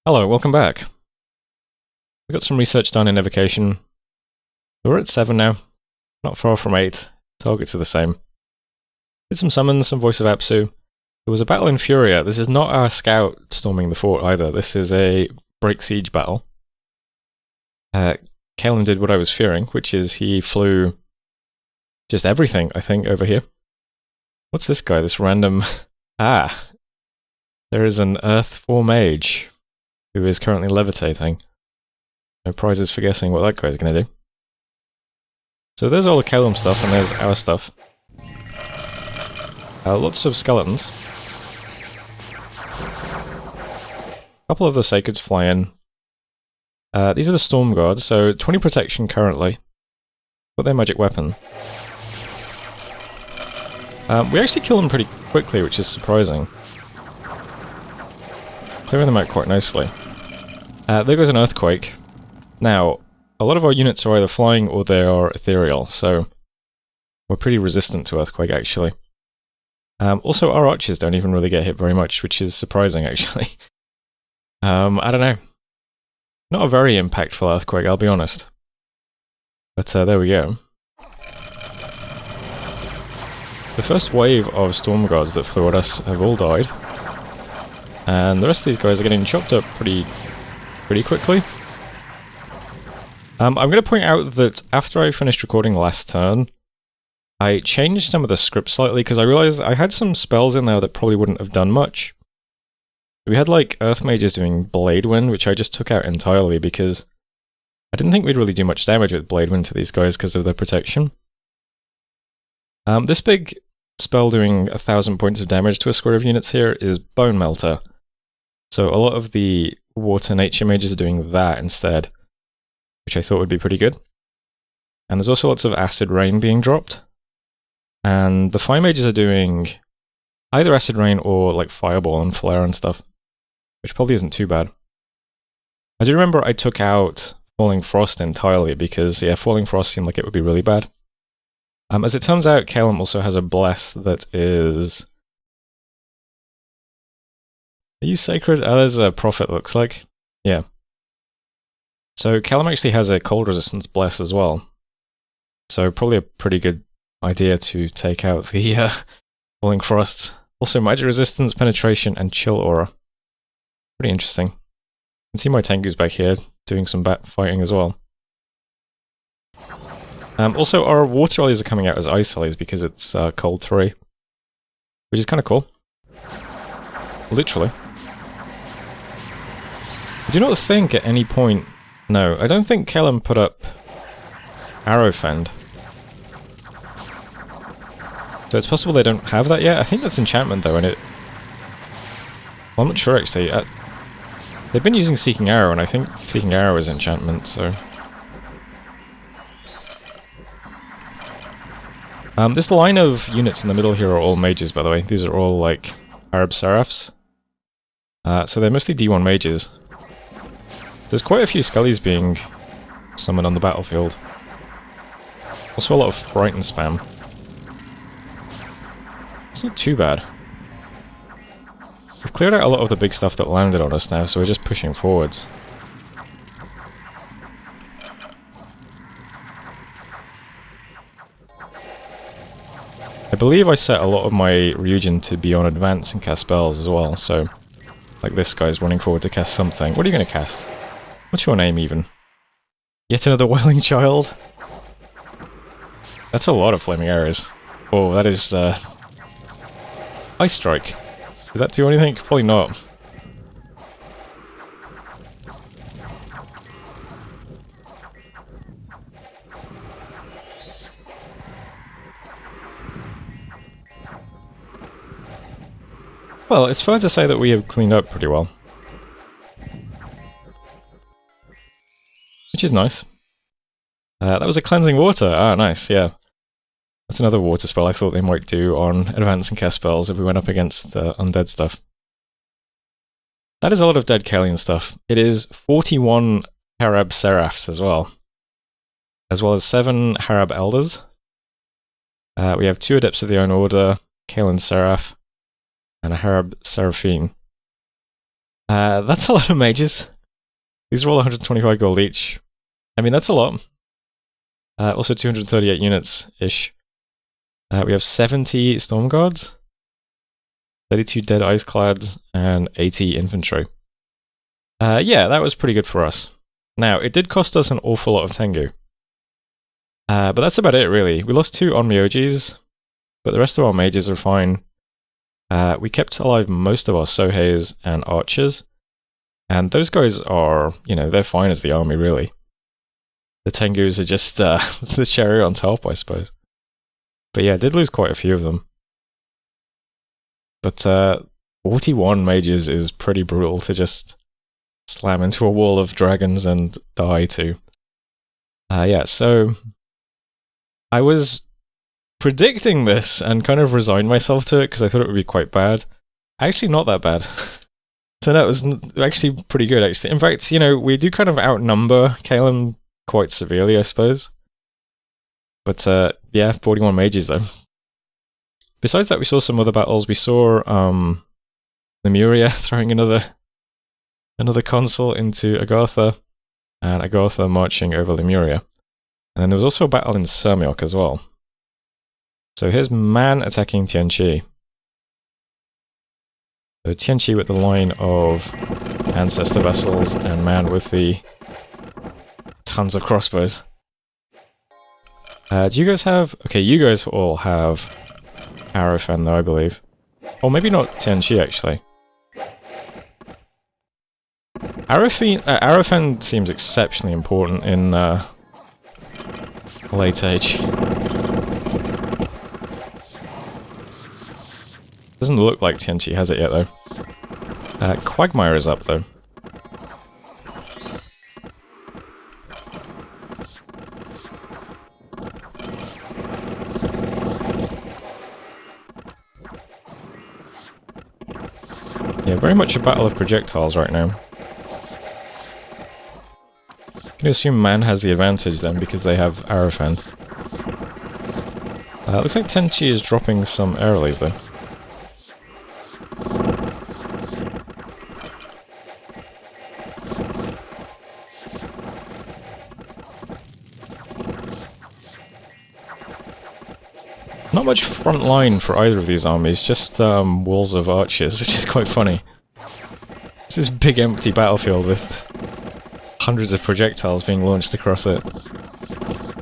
Hello, welcome back. We got some research done in Evocation. We're at 7 now, not far from 8. Targets are the same. Did some summons, some Voice of Apsu. There was a battle in Furia. This is not our scout storming the fort either. This is a break siege battle. Kalen did what I was fearing, which is he flew just everything, I think, over here. What's this guy? This random... Ah! There is an Earth 4 mage who is currently levitating. No prizes for guessing what that guy's going to do. So there's all the Kalum stuff, and there's our stuff. Lots of skeletons. A couple of the Sacreds fly in. These are the Storm Guards, so 20 protection currently. Got their magic weapon. We actually kill them pretty quickly, which is surprising. Clearing them out quite nicely. There goes an Earthquake. Now, a lot of our units are either flying or they are ethereal, so we're pretty resistant to Earthquake, actually. Also, our archers don't even really get hit very much, which is surprising, actually. I don't know. Not a very impactful Earthquake, I'll be honest. But there we go. The first wave of Storm Guards that flew at us have all died. And the rest of these guys are getting chopped up pretty quickly. I'm going to point out that after I finished recording last turn, I changed some of the script slightly because I realized I had some spells in there that probably wouldn't have done much. We had like Earth Mages doing Blade Wind, which I just took out entirely because I didn't think we'd really do much damage with Blade Wind to these guys because of their protection. This big spell doing 1,000 points of damage to a square of units here is Bone Melter. So a lot of the Water Nature Mages are doing that instead, which I thought would be pretty good. And there's also lots of Acid Rain being dropped. And the Fire Mages are doing either Acid Rain or like Fireball and Flare and stuff, which probably isn't too bad. I do remember I took out Falling Frost entirely because, yeah, Falling Frost seemed like it would be really bad. As it turns out, Kalum also has a Bless that is... Are you Sacred? Oh, there's a Prophet, looks like. Yeah. So Kalum actually has a Cold Resistance Bless as well. So probably a pretty good idea to take out the Falling Frost. Also Magic Resistance, Penetration, and Chill Aura. Pretty interesting. You can see my Tengu's back here doing some bat fighting as well. Also, our Water Allies are coming out as Ice Allies because it's Cold 3. Which is kind of cool. Literally. I do not think at any point... No, I don't think Kalum put up Arrow Fend. So it's possible they don't have that yet. I think that's enchantment though, and it... Well, I'm not sure actually. They've been using Seeking Arrow, and I think Seeking Arrow is enchantment, so... This line of units in the middle here are all mages, by the way. These are all, like, Arab Seraphs. So they're mostly D1 mages. There's quite a few Scullies being summoned on the battlefield. Also a lot of Frighten spam. It's not too bad. We've cleared out a lot of the big stuff that landed on us now, so we're just pushing forwards. I believe I set a lot of my Ryujin to be on advance and cast spells as well, so... Like this guy's running forward to cast something. What are you going to cast? What's your name even? Yet another Wailing Child? That's a lot of Flaming Arrows. Oh, that is... Ice Strike. Did that do anything? Probably not. Well, it's fair to say that we have cleaned up pretty well. Which is nice. That was a Cleansing Water. Ah, nice, yeah. That's another water spell I thought they might do on advance and cast spells if we went up against undead stuff. That is a lot of dead Kalian stuff. It is 41 Harab Seraphs as well as 7 Harab Elders. We have 2 Adepts of the Own Order, Kalen Seraph, and a Harab Seraphine. That's a lot of mages. These are all 125 gold each. I mean, that's a lot. Also 238 units-ish. We have 70 Storm Guards, 32 Dead Iceclads, and 80 infantry. Yeah, that was pretty good for us. Now, it did cost us an awful lot of Tengu. But that's about it, really. We lost 2 Onryojis, but the rest of our mages are fine. We kept alive most of our Soheis and Archers, and those guys are, you know, they're fine as the army, really. The Tengus are just the cherry on top, I suppose. But yeah, I did lose quite a few of them. But 41 mages is pretty brutal to just slam into a wall of dragons and die to. Yeah, so I was predicting this and kind of resigned myself to it because I thought it would be quite bad. Actually, not that bad. Turned out it was actually pretty good, actually. In fact, you know, we do kind of outnumber Kalen quite severely, I suppose. But yeah, 41 mages though. Besides that, we saw some other battles. We saw Lemuria throwing another consul into Agartha, and Agartha marching over Lemuria. And then there was also a battle in Sermiok as well. So here's Man attacking Tianqi. So Tianqi with the line of ancestor vessels, and Man with the tons of crossbows. Do you guys have... Okay, you guys all have Arafan though, I believe. Or maybe not Tianqi, actually. Arafan seems exceptionally important in late age. Doesn't look like Tianqi has it yet, though. Quagmire is up, though. Yeah, very much a battle of projectiles right now. I'm going to assume Man has the advantage then, because they have Arafan. Looks like Tianqi is dropping some aerials, though. Not much front line for either of these armies, just walls of archers, which is quite funny. It's this big empty battlefield with hundreds of projectiles being launched across it.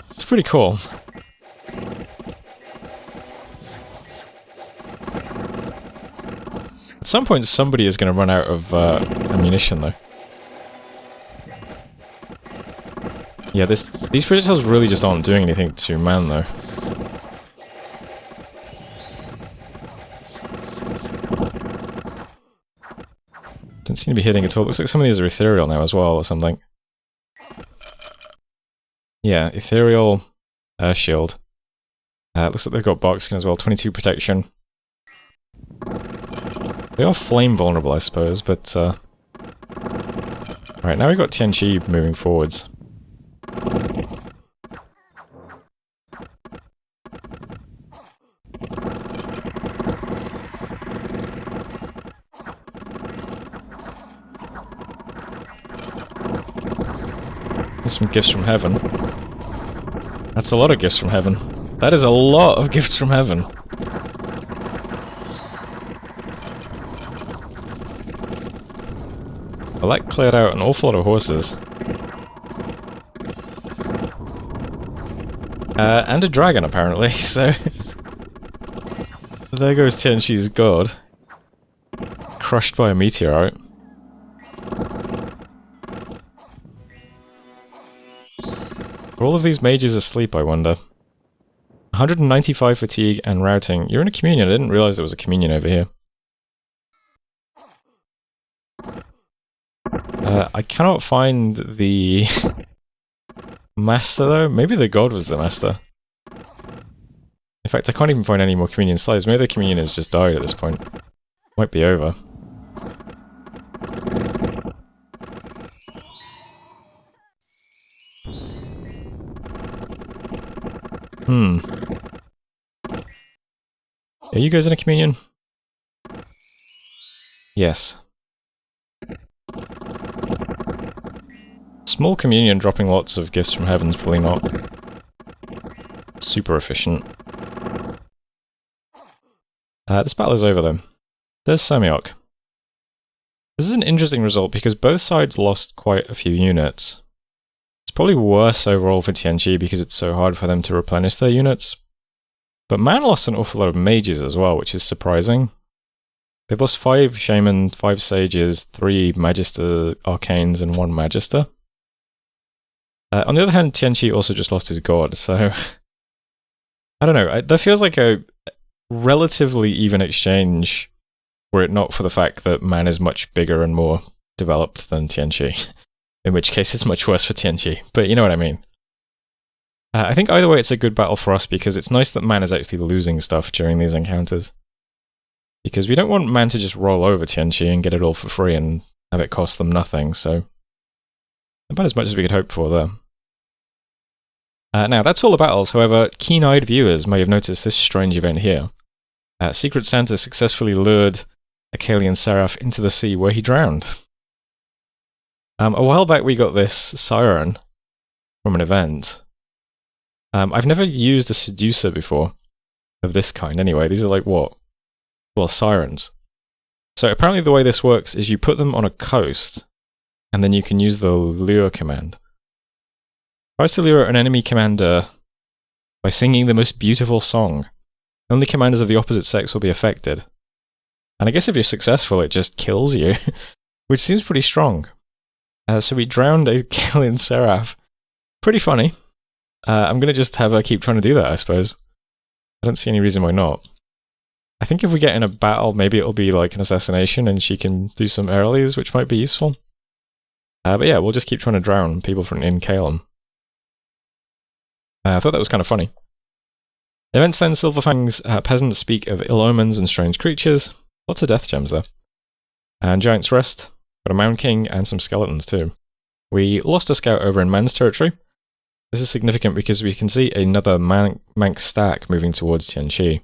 It's pretty cool. At some point somebody is going to run out of ammunition though. Yeah, these projectiles really just aren't doing anything to Man though. Don't seem to be hitting at all. Looks like some of these are ethereal now as well, or something. Yeah, ethereal shield. Looks like they've got bark skin as well, 22 protection. They are flame vulnerable, I suppose, but... Right, now we've got Tianqi moving forwards. Some gifts from heaven. That's a lot of gifts from heaven. That is a lot of gifts from heaven. Well, that cleared out an awful lot of horses. And a dragon, apparently, so... There goes Tianqi's god. Crushed by a meteorite. Are all of these mages asleep, I wonder? 195 fatigue and routing. You're in a communion. I didn't realize there was a communion over here. I cannot find the master, though. Maybe the god was the master. In fact, I can't even find any more communion slaves. Maybe the communion has just died at this point. Might be over. Are you guys in a communion? Yes. Small communion dropping lots of gifts from heaven's probably not super efficient. This battle is over though. There's Semyoc. This is an interesting result because both sides lost quite a few units. It's probably worse overall for Tianqi because it's so hard for them to replenish their units. But Man lost an awful lot of mages as well, which is surprising. They've lost 5 Shaman, 5 Sages, 3 Magister Arcanes, and 1 Magister. On the other hand, Tianqi also just lost his God, so... I don't know, that feels like a relatively even exchange were it not for the fact that Man is much bigger and more developed than Tianqi. In which case it's much worse for Tianqi, but you know what I mean. I think either way it's a good battle for us because it's nice that Man is actually losing stuff during these encounters. Because we don't want Man to just roll over Tianqi and get it all for free and have it cost them nothing, so... about as much as we could hope for there. Now, that's all the battles, however, keen-eyed viewers may have noticed this strange event here. Secret Santa successfully lured Akalian Seraph into the sea where he drowned. A while back we got this siren from an event. I've never used a seducer before, of this kind anyway. These are like what? Well, sirens. So apparently the way this works is you put them on a coast, and then you can use the lure command. Tries to lure an enemy commander by singing the most beautiful song. Only commanders of the opposite sex will be affected. And I guess if you're successful, it just kills you, which seems pretty strong. So we drowned a Akalian Seraph. Pretty funny. I'm going to just have her keep trying to do that, I suppose. I don't see any reason why not. I think if we get in a battle, maybe it'll be like an assassination and she can do some earlies, which might be useful. But yeah, we'll just keep trying to drown people from in Calum. I thought that was kind of funny. Events then, Silverfang's peasants speak of ill omens and strange creatures. Lots of death gems there. And Giant's Rest. Got a Mound King and some skeletons too. We lost a scout over in Man's territory. This is significant because we can see another Mank stack moving towards Tianqi.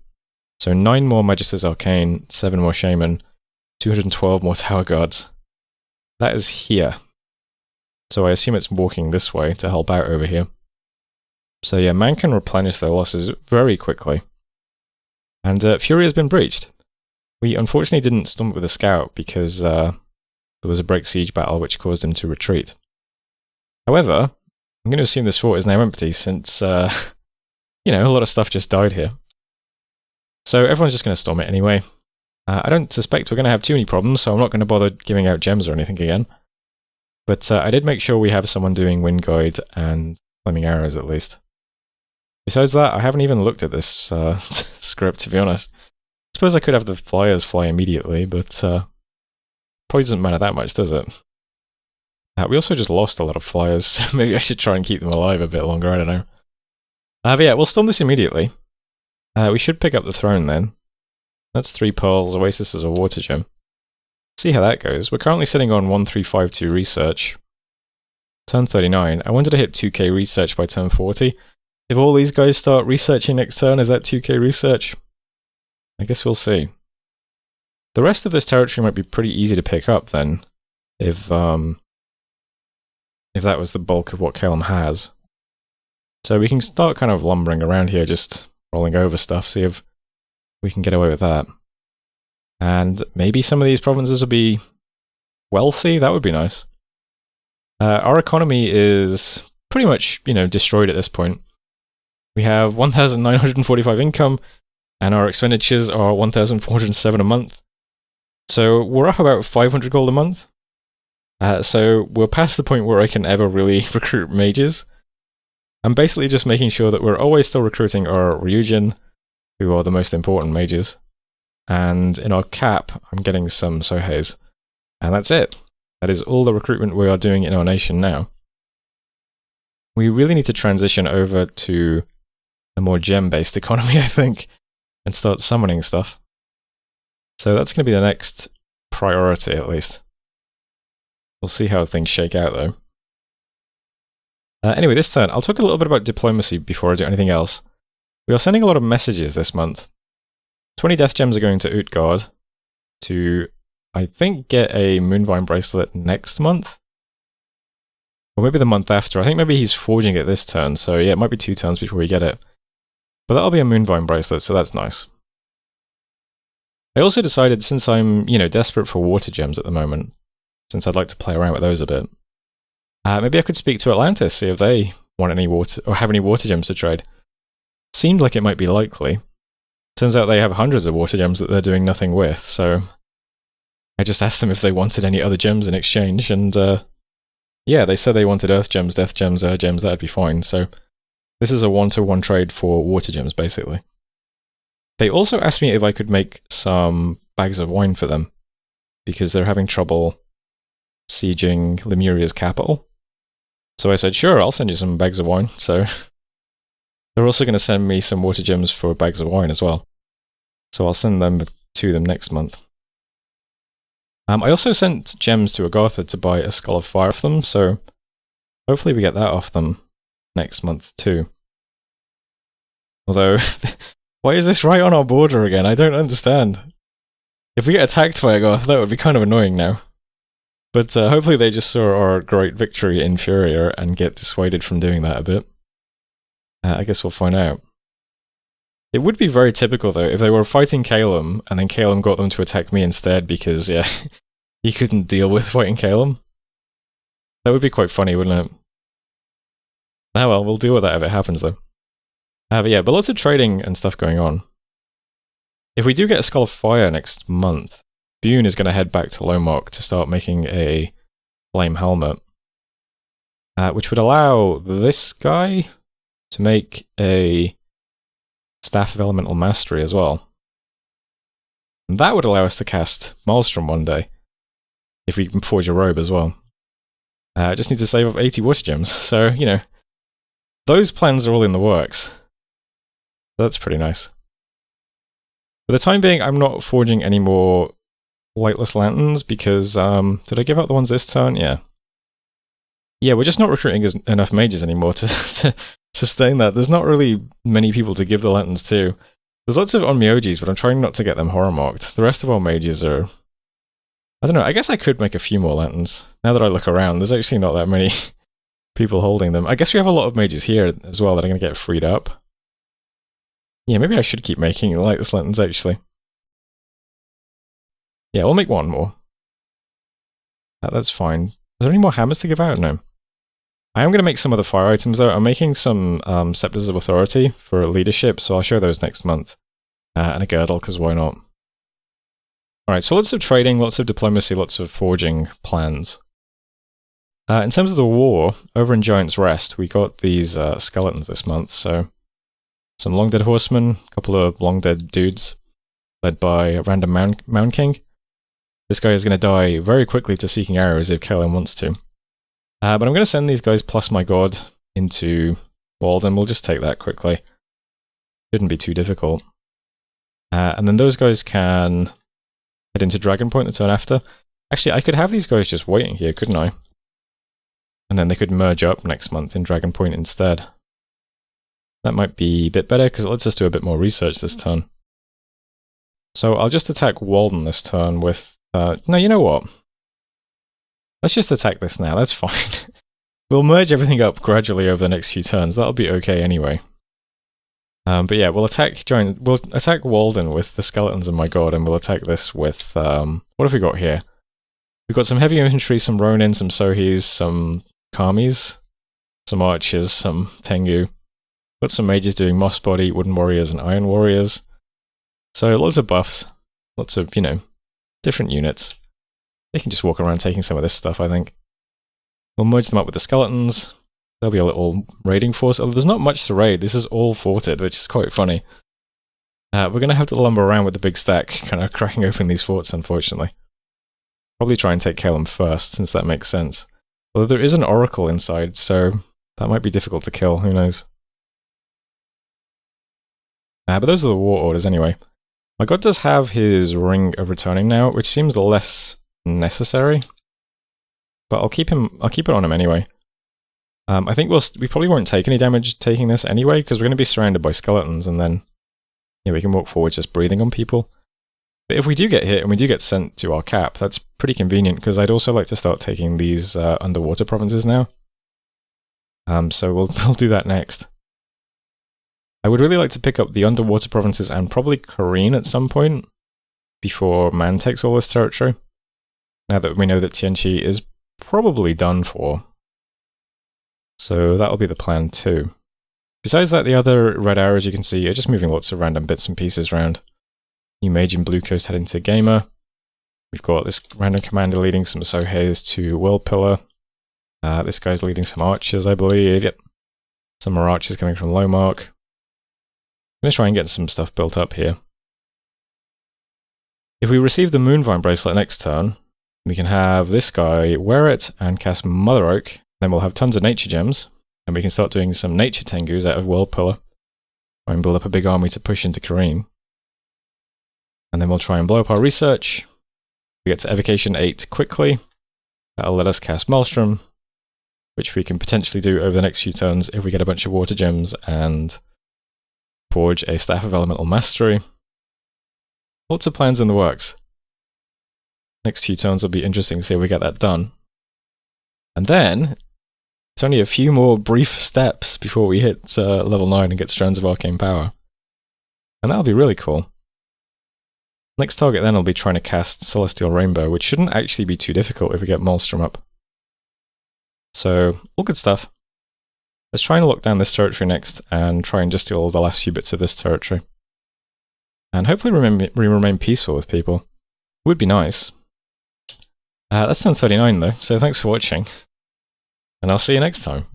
So 9 more Magister's Arcane, 7 more Shaman, 212 more Tower Guards. That is here. So I assume it's walking this way to help out over here. So yeah, Man can replenish their losses very quickly. And Fury has been breached. We unfortunately didn't stump with a scout because there was a break siege battle which caused him to retreat. However, I'm going to assume this fort is now empty since, you know, a lot of stuff just died here. So everyone's just going to storm it anyway. I don't suspect we're going to have too many problems, so I'm not going to bother giving out gems or anything again. But I did make sure we have someone doing Wind Guide and flaming arrows at least. Besides that, I haven't even looked at this script, to be honest. I suppose I could have the flyers fly immediately, but probably doesn't matter that much, does it? We also just lost a lot of flyers, so maybe I should try and keep them alive a bit longer, I don't know. But yeah, we'll storm this immediately. We should pick up the throne then. That's 3 pearls, Oasis is a water gem. See how that goes. We're currently sitting on 1352 research. Turn 39. I wanted to hit 2k research by turn 40. If all these guys start researching next turn, is that 2k research? I guess we'll see. The rest of this territory might be pretty easy to pick up then, if that was the bulk of what Calum has. So we can start kind of lumbering around here, just rolling over stuff, see if we can get away with that. And maybe some of these provinces will be wealthy, that would be nice. Our economy is pretty much, you know, destroyed at this point. We have 1,945 income, and our expenditures are 1,407 a month. So we're up about 500 gold a month. So we're past the point where I can ever really recruit mages. I'm basically just making sure that we're always still recruiting our Ryujin, who are the most important mages. And in our cap, I'm getting some Soheis. And that's it. That is all the recruitment we are doing in our nation now. We really need to transition over to a more gem-based economy, I think, and start summoning stuff. So that's going to be the next priority, at least. We'll see how things shake out, though. Anyway, this turn, I'll talk a little bit about diplomacy before I do anything else. We are sending a lot of messages this month. 20 death gems are going to Utgard to, I think, get a Moonvine bracelet next month. Or maybe the month after. I think maybe he's forging it this turn, so yeah, it might be 2 turns before we get it. But that'll be a Moonvine bracelet, so that's nice. I also decided, since I'm, desperate for water gems at the moment, since I'd like to play around with those a bit, maybe I could speak to Atlantis, see if they want any water, or have any water gems to trade. Seemed like it might be likely. Turns out they have hundreds of water gems that they're doing nothing with, so I just asked them if they wanted any other gems in exchange, and yeah, they said they wanted earth gems, death gems, air gems, that'd be fine, so this is a 1-to-1 trade for water gems, basically. They also asked me if I could make some bags of wine for them, because they're having trouble sieging Lemuria's capital. So I said, sure, I'll send you some bags of wine, so they're also going to send me some water gems for bags of wine as well. So I'll send them to them next month. I also sent gems to a godhood to buy a Skull of Fire for them, so hopefully we get that off them next month too. Although, why is this right on our border again? I don't understand. If we get attacked by a goth, that would be kind of annoying now. But hopefully they just saw our great victory in Inferior and get dissuaded from doing that a bit. I guess we'll find out. It would be very typical, though, if they were fighting Calum, and then Calum got them to attack me instead because, yeah, he couldn't deal with fighting Calum. That would be quite funny, wouldn't it? Ah well, we'll deal with that if it happens, though. But yeah, but lots of trading and stuff going on. If we do get a Skull of Fire next month, Bune is going to head back to Lomok to start making a flame helmet, which would allow this guy to make a Staff of Elemental Mastery as well. And that would allow us to cast Maelstrom one day, if we can forge a robe as well. I just need to save up 80 water gems, so, those plans are all in the works. That's pretty nice. For the time being, I'm not forging any more Lightless Lanterns because, did I give out the ones this turn? Yeah. Yeah, we're just not recruiting enough mages anymore to sustain that. There's not really many people to give the lanterns to. There's lots of Onmyojis, but I'm trying not to get them horror marked. The rest of our mages are... I don't know, I guess I could make a few more lanterns. Now that I look around, there's actually not that many people holding them. I guess we have a lot of mages here as well that are going to get freed up. Yeah, maybe I should keep making Lightless Lanterns, actually. Yeah, we'll make one more. That's fine. Are there any more hammers to give out? No. I am going to make some of the fire items, though. I'm making some Scepters of Authority for leadership, so I'll show those next month. And a girdle, because why not? Alright, so lots of trading, lots of diplomacy, lots of forging plans. In terms of the war, over in Giant's Rest, we got these skeletons this month, so some long-dead horsemen, a couple of long-dead dudes, led by a random Mound King. This guy is going to die very quickly to Seeking Arrows if Kaelin wants to. But I'm going to send these guys plus my god into Walden. We'll just take that quickly. Shouldn't be too difficult. And then those guys can head into Dragon Point the turn after. Actually, I could have these guys just waiting here, couldn't I? And then they could merge up next month in Dragon Point instead. That might be a bit better, because it lets us do a bit more research this turn. So I'll just attack Walden this turn with... no, you know what? Let's just attack this now, that's fine. We'll merge everything up gradually over the next few turns, that'll be okay anyway. But yeah, we'll attack Walden with the skeletons and my god, and we'll attack this with... what have we got here? We've got some heavy infantry, some Ronin, some Sohis, some Kamis, some archers, some Tengu. Got some mages doing Moss Body, Wooden Warriors, and Iron Warriors. So lots of buffs, lots of, different units. They can just walk around taking some of this stuff, I think. We'll merge them up with the skeletons. There'll be a little raiding force. Although there's not much to raid, this is all forted, which is quite funny. We're going to have to lumber around with the big stack, kind of cracking open these forts, unfortunately. Probably try and take Calum first, since that makes sense. Although there is an oracle inside, so that might be difficult to kill, who knows. But those are the war orders anyway. My god does have his Ring of Returning now, which seems less necessary. But I'll keep it on him anyway. I think we probably won't take any damage taking this anyway, because we're going to be surrounded by skeletons, and then we can walk forward just breathing on people. But if we do get hit and we do get sent to our cap, that's pretty convenient, because I'd also like to start taking these underwater provinces now. So we'll do that next. I would really like to pick up the underwater provinces and probably Korean at some point before Man takes all this territory. Now that we know that Tianqi is probably done for. So that'll be the plan too. Besides that, the other red arrows you can see are just moving lots of random bits and pieces around. New mage in blue coast heading to Gamer. We've got this random commander leading some Soheis to World Pillar. This guy's leading some archers, I believe. Yep. Some more archers coming from Lowmark. I'm going to try and get some stuff built up here. If we receive the Moonvine Bracelet next turn, we can have this guy wear it and cast Mother Oak. Then we'll have tons of nature gems, and we can start doing some nature tengus out of World Pillar. Try and build up a big army to push into Kareem. And then we'll try and blow up our research. We get to Evocation 8 quickly. That'll let us cast Maelstrom, which we can potentially do over the next few turns if we get a bunch of water gems and forge a Staff of Elemental Mastery. Lots of plans in the works. Next few turns will be interesting to see if we get that done. And then, it's only a few more brief steps before we hit level 9 and get Strands of Arcane Power. And that'll be really cool. Next target then will be trying to cast Celestial Rainbow, which shouldn't actually be too difficult if we get Maelstrom up. So, all good stuff. Let's try and lock down this territory next, and try and just steal the last few bits of this territory. And hopefully remain peaceful with people. Would be nice. That's turn 39 though, so thanks for watching. And I'll see you next time.